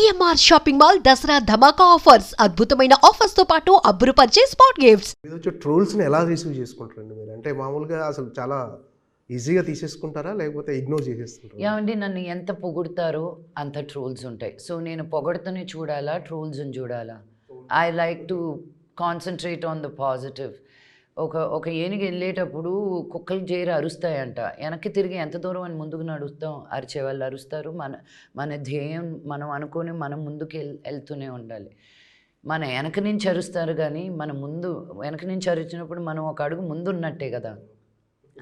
CMR shopping mall Dasara ధమాకా offers అద్భుతమైన offers తో పాటు అబ్బురుపరిచే స్పాట్ గిఫ్ట్స్. మీద వచ్చే ట్రోల్స్ని ఎలా రిసీవ్ చేసుకుంటారండి మీరు? అంటే మామూలుగా అసలు చాలా ఈజీగా తీసేసుకుంటారా లేకపోతే ఇగ్నోర్ చేసేస్తుంటారా? ఏమండి, నన్ను ఎంత పొగుడతారో అంత ట్రోల్స్ ఉంటాయి. సో నేను పొగడుతూనే చూడాలా, ట్రోల్స్ని చూడాలా? I like to concentrate on the positive. ఒక ఏనుగు వెళ్ళేటప్పుడు కుక్కలు చేరి అరుస్తాయంట. వెనక్కి తిరిగి ఎంత దూరం అని ముందుకు నడుస్తాం, అరిచే వాళ్ళు అరుస్తారు. మన ధ్యేయం మనం అనుకొని మనం ముందుకు వెళ్తూనే ఉండాలి. మన వెనక నుంచి అరుస్తారు కానీ వెనక నుంచి అరిచినప్పుడు మనం ఒక అడుగు ముందు ఉన్నట్టే కదా.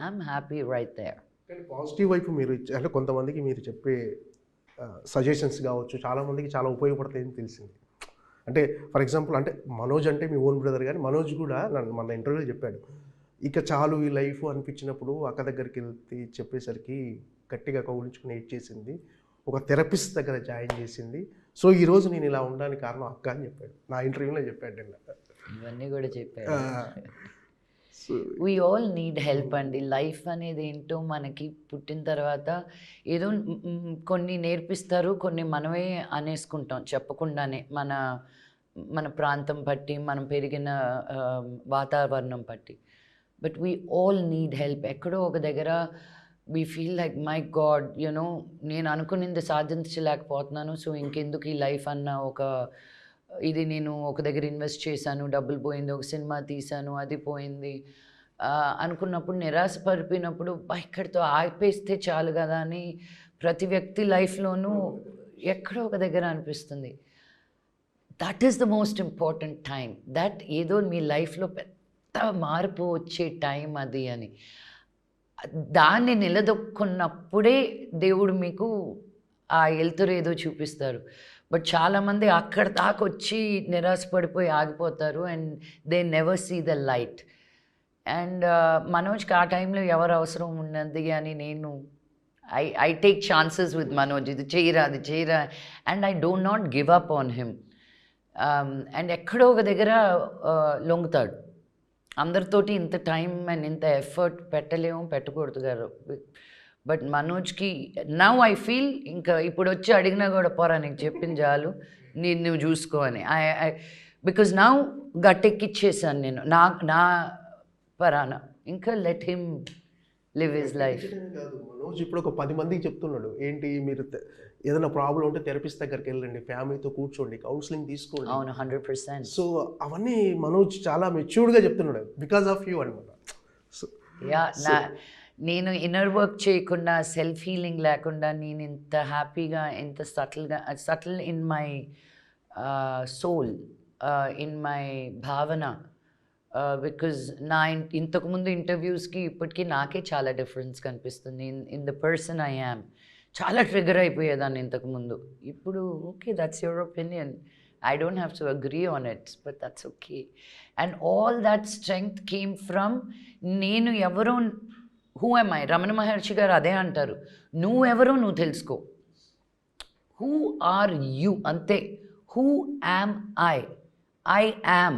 I'm happy right there. కానీ పాజిటివ్ వైపు మీరు అంటే కొంతమందికి మీరు చెప్పే సజెషన్స్ కావచ్చు చాలామందికి చాలా ఉపయోగపడతాయని తెలిసింది. అంటే ఫర్ ఎగ్జాంపుల్ అంటే మనోజ్ అంటే మీ ఓన్ బ్రదర్, కానీ మనోజ్ కూడా మన ఇంటర్వ్యూలో చెప్పాడు, ఇక చాలు ఈ లైఫ్ అనిపించినప్పుడు అక్క దగ్గరికి వెళ్తే చెప్పేసరికి గట్టిగా కౌలించుకుని ఏడ్చేసింది, ఒక థెరపిస్ట్ దగ్గర జాయిన్ చేసింది. సో ఈరోజు నేను ఇలా ఉండడానికి కారణం అక్క అని చెప్పాడు, నా ఇంటర్వ్యూలో చెప్పాడు. ఇవన్నీ కూడా చెప్పాడు. వీ ఆల్ నీడ్ హెల్ప్ అండి. లైఫ్ అనేది ఏంటో మనకి పుట్టిన తర్వాత ఏదో కొన్ని నేర్పిస్తారు, కొన్ని మనమే అనేసుకుంటాం చెప్పకుండానే. మన ప్రాంతం బట్టి, మనం పెరిగిన వాతావరణం బట్టి. But we all need help. ఎక్కడో ఒక దగ్గర we feel like my God, you know నేను అనుకునింది సాధించలేకపోతున్నాను, సో ఇంకెందుకు ఈ లైఫ్ అన్న ఇది నేను ఒక దగ్గర ఇన్వెస్ట్ చేశాను, డబ్బులు పోయింది, ఒక సినిమా తీశాను, అది పోయింది అనుకున్నప్పుడు, నిరాశపడిపోయినప్పుడు ఇక్కడితో ఆపేస్తే చాలు కదా అని ప్రతి వ్యక్తి లైఫ్లోనూ ఎక్కడో ఒక దగ్గర అనిపిస్తుంది. That is the most important time. That ఏదో మీ లైఫ్లో పెద్ద మార్పు వచ్చే టైం అది అని. దాన్ని నిలదొక్కున్నప్పుడే దేవుడు మీకు ఆ వెలుతురు ఏదో చూపిస్తారు. బట్ చాలామంది అక్కడ దాకా వచ్చి నిరాశపడిపోయి ఆగిపోతారు and they never see the light. And మనోజ్కి ఆ టైంలో ఎవరు అవసరం ఉన్నది అని నేను I take chances with Manoj, ఇది చేయరా అది చేయరా, and I do not give up on him. And ఎక్కడో ఒక దగ్గర లొంగుతాడు. అందరితోటి ఇంత టైం అండ్ ఇంత ఎఫర్ట్ పెట్టకూడదు గారు. బట్ మనోజ్కి నౌ ఐ ఫీల్ ఇంకా ఇప్పుడు వచ్చి అడిగినా కూడా పోరా నీకు చెప్పింది చాలు, నువ్వు చూసుకో అని. బికాజ్ నౌ గట్టెక్కిచ్చేసాను నేను నా పరాన. ఇంకా let him live his life. Manoj ఇప్పుడు ఒక 10 మందికి చెప్తున్నాడు, ఏంటి మీరు ఏదైనా ప్రాబ్లం ఉంటే థెరపిస్ట్ దగ్గరికి వెళ్ళండి, ఫ్యామిలీతో కూర్చోండి, కౌన్సిలింగ్ తీసుకోండి. అవును, 100%. సో అవన్నీ మనోజ్ చాలా మెచ్యూర్డ్గా చెప్తున్నాడు బికాస్ ఆఫ్ యూ అనమాట. నేను ఇన్నర్ వర్క్ చేయకుండా, సెల్ఫ్ హీలింగ్ లేకుండా నేను ఇంత హ్యాపీగా, ఇంత subtle in my soul, in my భావన. బికాజ్ ఇంతకుముందు ఇంటర్వ్యూస్కి ఇప్పటికీ నాకే చాలా డిఫరెన్స్ కనిపిస్తుంది in the person I am. చాలా ట్రిగర్ అయిపోయేదాన్ని ఇంతకుముందు. ఇప్పుడు okay, that's your opinion, I don't have to agree on it, but that's okay. And all that strength came from నేను ఎవరో, who am I? Ramana Maharshi గారు అదే అంటారు, నువ్వెవరో నువ్వు తెలుసుకో. Who are you? అంతే. Who am I? I am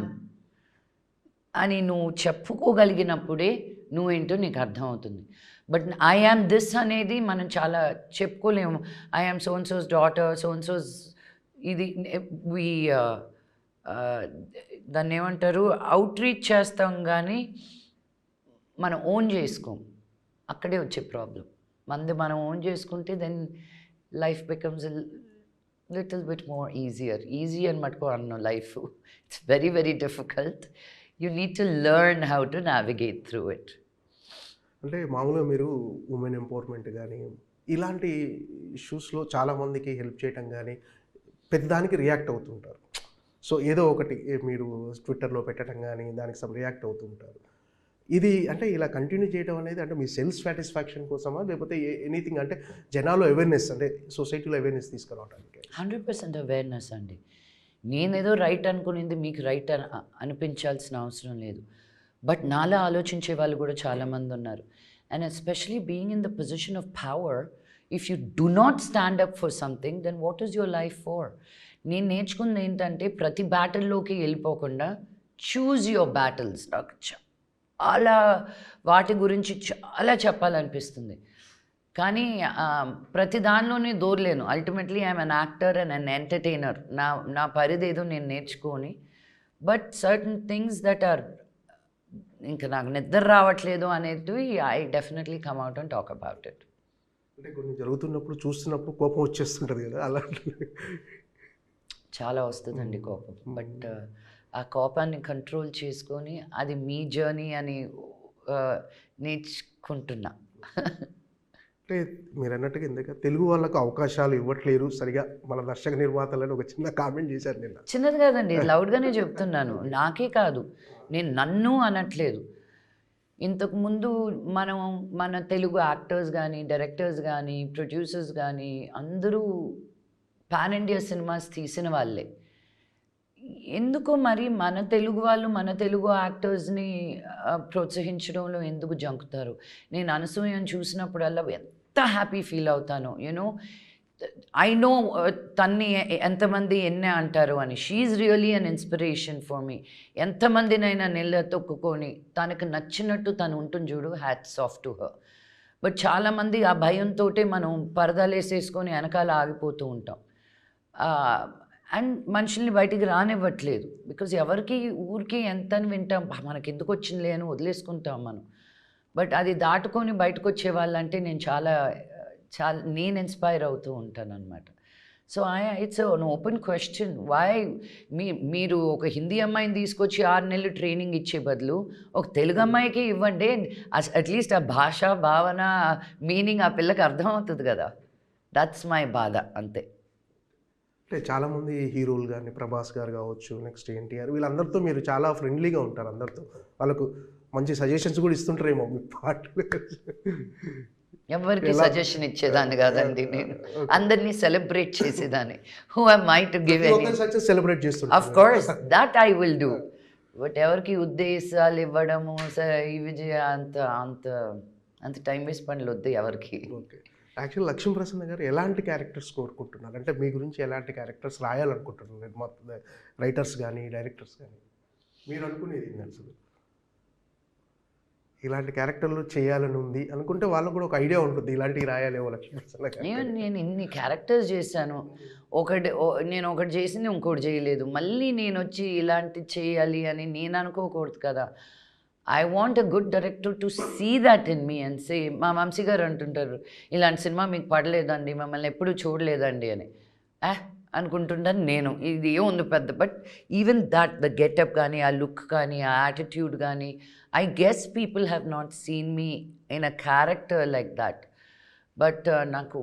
అని నువ్వు చెప్పుకోగలిగినప్పుడే నువ్వేంటో నీకు అర్థమవుతుంది. బట్ ఐ యామ్ దిస్ అనేది మనం చాలా చెప్పుకోలేము. I am so and so's daughter, so and so's ఇది దాన్ని ఏమంటారు, అవుట్ రీచ్ చేస్తాం కానీ మనం ఓన్ చేసుకోం. అక్కడే వచ్చే ప్రాబ్లం. మనం ఓన్ చేసుకుంటే then life becomes little bit more easy అని మటుకు అన్న life it's very very difficult. You need to learn how to navigate through it. అంటే మామూలుగా మీరు ఉమెన్ ఎంపవర్మెంట్ కానీ ఇలాంటి ఇష్యూస్లో చాలామందికి హెల్ప్ చేయటం కానీ పెద్దదానికి రియాక్ట్ అవుతుంటారు. సో ఏదో ఒకటి మీరు ట్విట్టర్లో పెట్టడం కానీ దానికి రియాక్ట్ అవుతుంటారు. ఇది అంటే ఇలా కంటిన్యూ చేయడం అనేది అంటే మీ సెల్ఫ్ సాటిస్ఫాక్షన్ కోసమా, లేకపోతే ఎనీథింగ్ అంటే జనాలు అవేర్నెస్, అంటే సొసైటీలో అవేర్నెస్ తీసుకురావడానికి? 100% అవేర్నెస్ అండి. నేనేదో రైట్ అనుకునేది మీకు రైట్ అనిపించాల్సిన అవసరం లేదు. బట్ నాలా ఆలోచించే వాళ్ళు కూడా చాలామంది ఉన్నారు. And especially being in the position of power, if you do not stand up for something then what is your life for? నేను నేర్చుకుంది ఏంటంటే ప్రతి బ్యాటిల్లోకి వెళ్ళిపోకుండా చూజ్ యువర్ బ్యాటిల్స్. నాకు చాలా వాటి గురించి చాలా చెప్పాలనిపిస్తుంది. కానీ ప్రతి దానిలోనే దూరలేను. Ultimately I'm an actor and an entertainer. నా పరిధేదో నేను నేర్చుకొని, but certain things that are ఇంకా నాకు నిద్ర రావట్లేదు అనేటివి I definitely come out and talk about it. అంటే కొన్ని జరుగుతున్నప్పుడు చూస్తున్నప్పుడు కోపం వచ్చేస్తుంటుంది కదా, అలాంటి చాలా వస్తుందండి కోపం. బట్ ఆ కోపాన్ని కంట్రోల్ చేసుకొని అది మీ జర్నీ అని నేర్చుకుంటున్నా. అంటే మీరు అన్నట్టుగా ఎందుకంటే తెలుగు వాళ్ళకు అవకాశాలు ఇవ్వట్లేరు సరిగా మన దర్శక నిర్మాతలని ఒక చిన్న కామెంట్ చేశారు నిన్న. చిన్నది కాదండి, లౌడ్గానే చెప్తున్నాను. నాకే కాదు, నేను నన్ను అనట్లేదు. ఇంతకుముందు మన తెలుగు యాక్టర్స్ కానీ, డైరెక్టర్స్ కానీ, ప్రొడ్యూసర్స్ కానీ అందరూ పాన్ ఇండియా సినిమాస్ తీసిన వాళ్ళే. ఎందుకో మరి మన తెలుగు వాళ్ళు మన తెలుగు యాక్టర్స్ని ప్రోత్సహించడంలో ఎందుకు జంకుతారు? నేను అనసూయని చూసినప్పుడల్లా ఎంత హ్యాపీ ఫీల్ అవుతాను. యూనో ఐ నో తన్ని ఎంతమంది ఎన్నే అంటారు అని. She really an inspiration for me. ఎంతమందినైనా నెల్ల తొక్కుకొని తనకు నచ్చినట్టు తను ఉంటుంది చూడు, hats off to her. But చాలామంది ఆ భయంతో మనం పరదాలేసేసుకొని వెనకాల ఆగిపోతూ ఉంటాం. అండ్ మనుషుల్ని బయటికి రానివ్వట్లేదు. బికాజ్ ఎవరికి ఊరికి ఎంత అని వింటాం, మనకి ఎందుకు వచ్చిందిలే అని వదిలేసుకుంటాం మనం. బట్ అది దాటుకొని బయటకు వచ్చే వాళ్ళంటే నేను చాలా నేను ఇన్స్పైర్ అవుతూ ఉంటాను అనమాట. So it's an open question. మీరు ఒక హిందీ అమ్మాయిని తీసుకొచ్చి 6 నెలలు ట్రైనింగ్ ఇచ్చే బదులు ఒక తెలుగు అమ్మాయికి ఇవ్వండి. అట్లీస్ట్ ఆ భాష, భావన, మీనింగ్ ఆ పిల్లకి అర్థమవుతుంది కదా. దట్స్ మై బాధ, అంతే. అంటే చాలామంది హీరోలు కానీ, ప్రభాస్ గారు కావచ్చు, నెక్స్ట్ ఎన్టీఆర్, వీళ్ళందరితో మీరు చాలా ఫ్రెండ్లీగా ఉంటారు. అందరితో వాళ్ళకు మంచి సజెషన్స్ కూడా ఇస్తుంటారేమో మీ పాటలు. ఎవరికి సజెషన్ ఇచ్చేదాన్ని కాదండి నేను, అందరినీ సెలబ్రేట్ చేసేదాన్ని. Who am I to give any? Success celebrate చేస్తుంటారు. Of course, that I will do. But ఎవరికి ఉద్దేశాలు ఇవ్వడము ఇవి అంత టైం వేస్ట్ పనులు వద్దు ఎవరికి. ఓకే. యాక్చువల్ లక్ష్మీప్రసన్న గారు ఎలాంటి క్యారెక్టర్స్ కోరుకుంటున్నారు? అంటే మీ గురించి ఎలాంటి క్యారెక్టర్స్ రాయాలనుకుంటున్నారు? మొత్తం రైటర్స్ కానీ, డైరెక్టర్స్ కానీ మీరు అనుకునేది అసలు ఇలాంటి క్యారెక్టర్లు చేయాలని ఉంది అనుకుంటే వాళ్ళకు కూడా ఒక ఐడియా ఉంటుంది, ఇలాంటివి రాయాలేమో లక్ష్మీప్రసన్న గారు. నేను ఇన్ని క్యారెక్టర్స్ చేశాను, నేను ఒకటి చేసింది ఇంకోటి చేయలేదు, మళ్ళీ నేను వచ్చి ఇలాంటి చేయాలి అని నేను అనుకోకూడదు కదా. I want a good director to see that in me and say. మా వంశీ గారు అంటుంటారు, ఇలాంటి సినిమా మీకు పడలేదండి, మమ్మల్ని ఎప్పుడూ చూడలేదండి అని అనుకుంటుంటాను నేను. ఇది ఏముంది పెద్ద, but even that the getup కానీ, ఆ లుక్ కానీ, ఆ యాటిట్యూడ్ కానీ, I guess people have not seen me in a character like that. But నాకు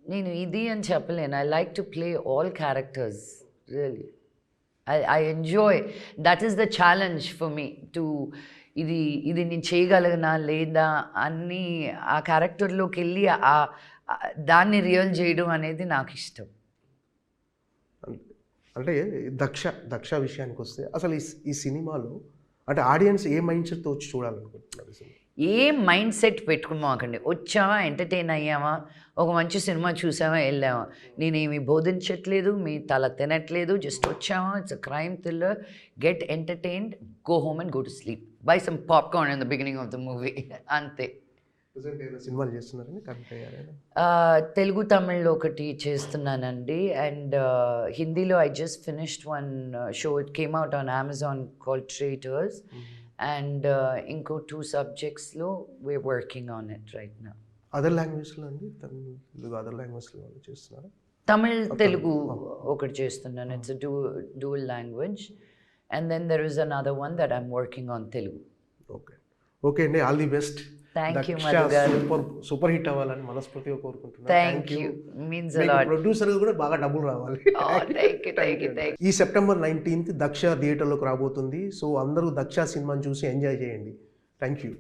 నేను ఇది అని చెప్పలేను. I like to play all characters really. I enjoy. That is the challenge for me to ఇది నేను చేయగలగనా లేదా అన్నీ ఆ క్యారెక్టర్లోకి వెళ్ళి దాన్ని రియల్ చేయడం అనేది నాకు ఇష్టం. అంటే దక్ష విషయానికి వస్తే అసలు ఈ సినిమాలో అంటే ఆడియన్స్ ఏ మైండ్ సెట్తో వచ్చి చూడాలనుకుంటున్నారు? ఏ మైండ్ సెట్ పెట్టుకున్నాకండి, వచ్చామా ఎంటర్టైన్ అయ్యామా, ఒక మంచి సినిమా చూసామా వెళ్ళామా. నేనేమి బోధించట్లేదు, మీ తల తినట్లేదు, జస్ట్ వచ్చామా, it's a crime thriller, get entertained, go home and go to sleep, buy some popcorn in the beginning of the movie, అంతే. సినిమాలు చేస్తున్నారని తెలుగు తమిళ్లో ఒకటి చేస్తున్నానండి, అండ్ హిందీలో I just finished one show, it came out on Amazon called Traitors. And ఇంకో 2 సబ్జెక్ట్స్లో we're working on it right now. Other లాంగ్వేజ్లో అండి, తెలుగు అదర్ లాంగ్వేజ్లో చేస్తున్నారు? తమిళ్ తెలుగు ఒకటి చేస్తున్నాను, it's dual language. And then there is another one that I'm working on Telugu. Okay అండి, all the best. Thank you Madhu garu. Super hit అవ్వాలని మనస్ఫూర్తిగా కోరుకుంటున్నాను. Thank you, means a lot. Producer కూడా బాగా డబ్బులు రావాలి. Thank you. ఈ సెప్టెంబర్ 19th దక్ష థియేటర్లోకి రాబోతుంది. సో అందరూ దక్ష సినిమాని చూసి ఎంజాయ్ చేయండి. Thank you.